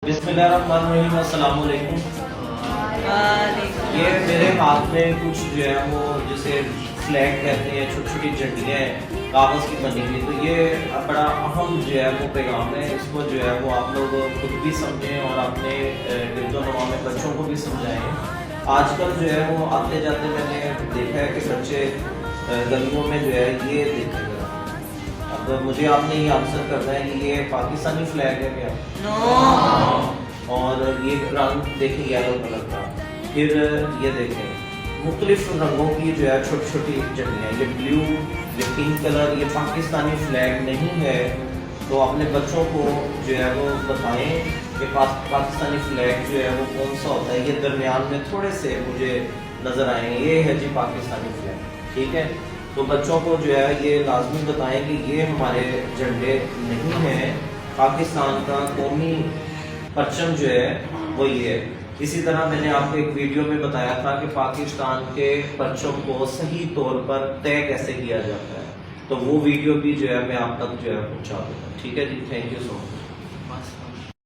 बिस्मिल्लाहिर्रहमानिर्रहीम, अस्सलाम वालेकुम। ये मेरे हाथ में कुछ जो है वो जिसे फ्लैग कहते हैं, छोटी छोटी झंडियाँ हैं कागज़ की बनी हुई, तो ये बड़ा अहम जो है वो पैगाम है। इसको जो है वो आप लोग खुद भी समझें और अपने गिरदोनवा में बच्चों को भी समझाएं। आजकल जो है वो आते जाते मैंने देखा है कि बच्चे गलियों में जो है ये देखे गए। अब मुझे आपने ये आंसर करना है कि ये पाकिस्तानी फ्लैग है क्या? नो। और ये रंग देखें येलो कलर का, फिर ये देखें मुख्तलिफ रंगों की जो है छोटी छोटी झंडियाँ, ये ब्लू, ये पिंक कलर, ये पाकिस्तानी फ्लैग नहीं है। तो अपने बच्चों को जो है वो बताएं कि पाकिस्तानी फ्लैग जो है वो कौन सा होता है। ये दरमियान में थोड़े से मुझे नज़र आए, ये है जी पाकिस्तानी फ्लैग, ठीक है। तो बच्चों को जो है ये लाजमी बताएं कि ये हमारे झंडे नहीं हैं, पाकिस्तान का कौमी परचम जो है वो ये है। इसी तरह मैंने आपको एक वीडियो में बताया था कि पाकिस्तान के परचम को सही तौर पर तय कैसे किया जाता है, तो वो वीडियो भी जो है मैं आप तक जो है पहुँचा दूँगा, ठीक है जी। Thank you so much.